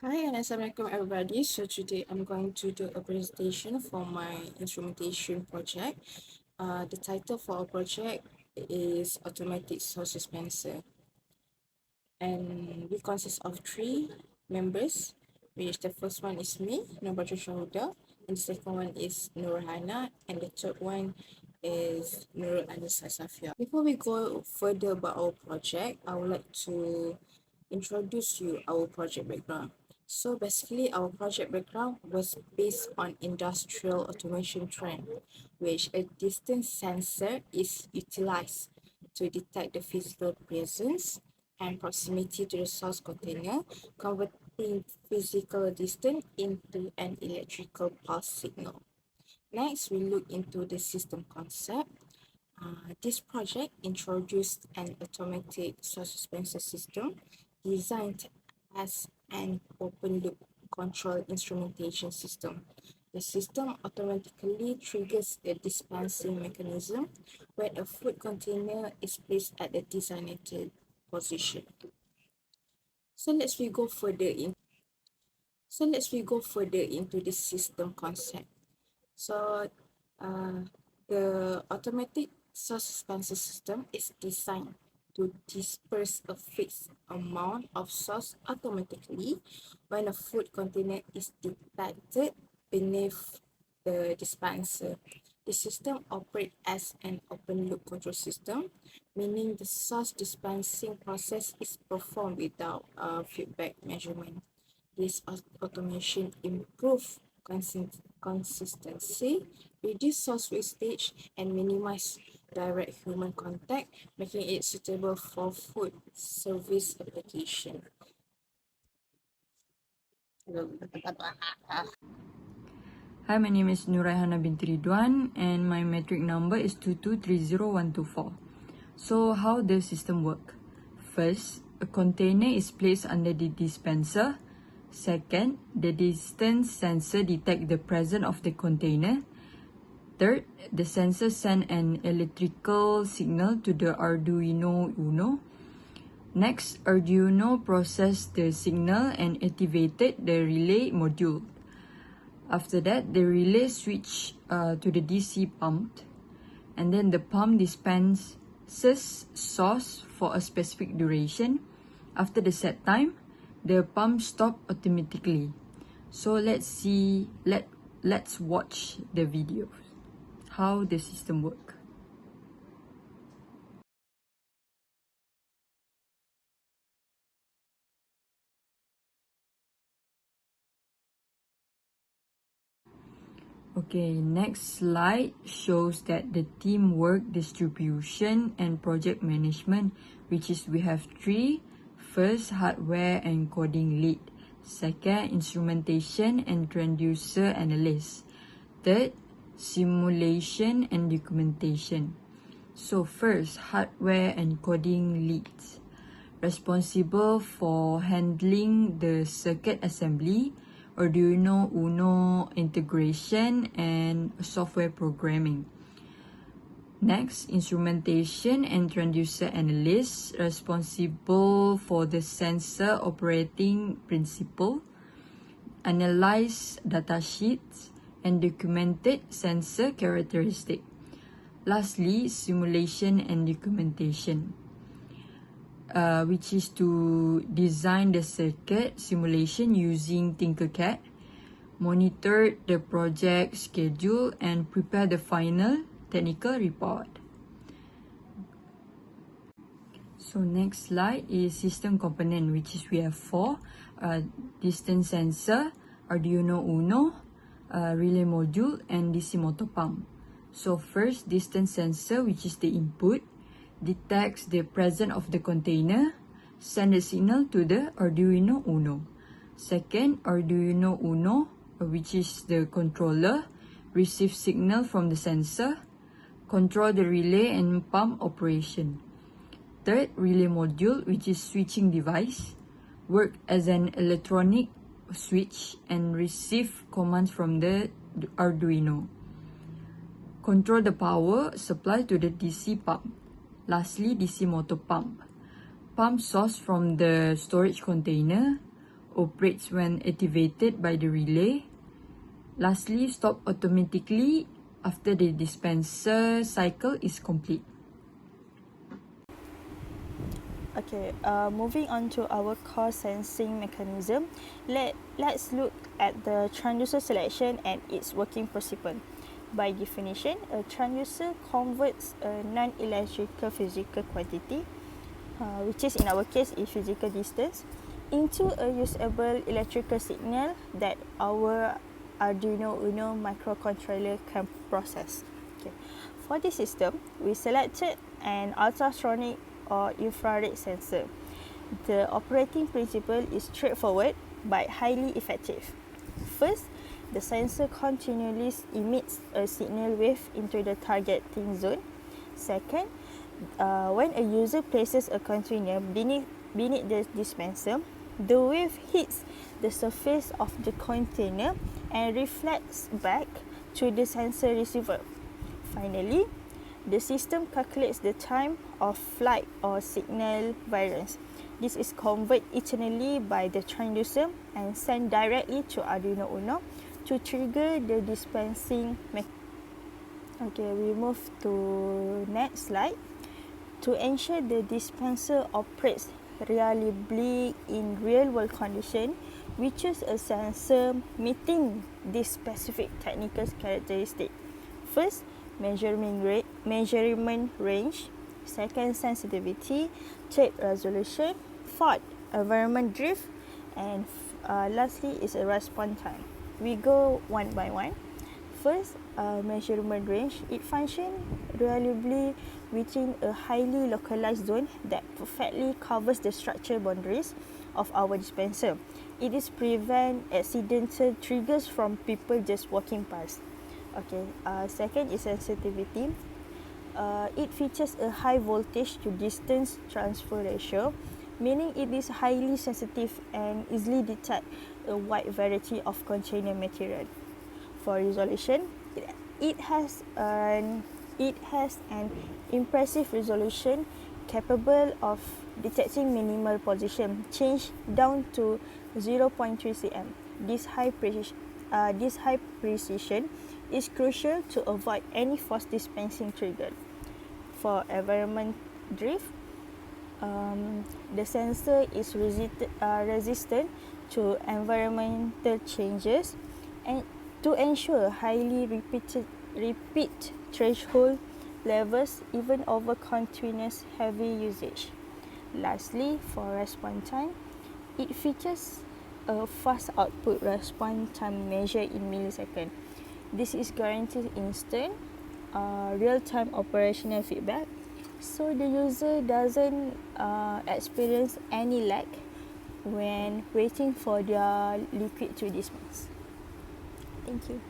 Hi and Assalamualaikum everybody. So today I'm going to do a presentation for my instrumentation project. The title for our project is Automatic Source Dispenser, and we consist of 3 members, which the first one is me, Dr Shahuda, and the second one is Nurhana, and the third one is Nur Anissa Safia. Before we go further about our project, I would like to introduce you our project background. So basically, our project background was based on industrial automation trend, which a distance sensor is utilized to detect the physical presence and proximity to the source container, converting physical distance into an electrical pulse signal. Next, we look into the system concept. This project introduced an automatic source dispenser system designed as an open-loop control instrumentation system. The system automatically triggers a dispensing mechanism where a food container is placed at the designated position. So let's we go further into the system concept. So the automatic source dispenser system is designed to disperse a fixed amount of sauce automatically when a food container is detected beneath the dispenser. The system operates as an open-loop control system, meaning the sauce dispensing process is performed without feedback measurement. This automation improves consistency, reduce source wastage, and minimize direct human contact, making it suitable for food service application. Hi, my name is Nuraihana binti Ridwan and my metric number is 2230124. So how the system work? First, a container is placed under the dispenser. Second, the distance sensor detects the presence of the container. Third, the sensor sends an electrical signal to the Arduino Uno. Next, Arduino processed the signal and activated the relay module. After that, the relay switch to the DC pump, and then the pump dispenses sauce for a specific duration. After the set time, the pump stop automatically. So let's watch the video how the system work. Okay, next slide shows that the teamwork, distribution, and project management, which is we have 3. First, hardware and coding lead. Second, instrumentation and transducer analyst. Third, simulation and documentation. So first, hardware and coding leads. Responsible for handling the circuit assembly, Arduino Uno integration, and software programming. Next, instrumentation and transducer analyst, responsible for the sensor operating principle, analyze datasheets, and documented sensor characteristic. Lastly, simulation and documentation, which is to design the circuit simulation using Tinkercad, monitor the project schedule, and prepare the final technical report. So next slide is system component, which is we have 4: distance sensor, Arduino Uno, relay module, and DC motor pump. So first, distance sensor, which is the input, detects the presence of the container, send a signal to the Arduino Uno. Second, Arduino Uno, which is the controller, receives signal from the sensor, control the relay and pump operation. Third, relay module, which is switching device, work as an electronic switch and receive commands from the Arduino. Control the power supply to the DC pump. Lastly, DC motor pump. Pump source from the storage container, operates when activated by the relay. Lastly, stop automatically after the dispenser cycle is complete. Okay, moving on to our core sensing mechanism, let's look at the transducer selection and its working principle. By definition, a transducer converts a non-electrical physical quantity, which is in our case is physical distance, into a usable electrical signal that our Arduino Uno microcontroller can process. Okay. For this system, we selected an ultrasonic or infrared sensor. The operating principle is straightforward but highly effective. First, the sensor continually emits a signal wave into the targeting zone. Second, when a user places a container beneath the dispenser, the wave hits the surface of the container and reflects back to the sensor receiver. Finally, the system calculates the time of flight or signal variance. This is converted eternally by the transducer and sent directly to Arduino Uno to trigger the dispensing mechanism. Okay, we move to next slide. To ensure the dispenser operates reliably in real-world conditions, we choose a sensor meeting this specific technical characteristic. First, measurement range. Second, sensitivity. Third, resolution. Fourth, environment drift. And lastly is a response time. We go one by one. First, measurement range. It functions reliably within a highly localized zone that perfectly covers the structure boundaries of our dispenser. It is prevent accidental triggers from people just walking past. Okay. Second is sensitivity. It features a high voltage to distance transfer ratio, meaning it is highly sensitive and easily detect a wide variety of container material. For resolution, it has an impressive resolution capable of detecting minimal position change down to 0.3 cm. This high precision is crucial to avoid any force dispensing trigger. For environment drift, the sensor is resistant to environmental changes and to ensure highly repeat threshold levels even over continuous heavy usage. Lastly, for response time, it features a fast output response time measured in milliseconds. This is guaranteed instant, real-time operational feedback, so the user doesn't experience any lag when waiting for their liquid to dispense. Thank you.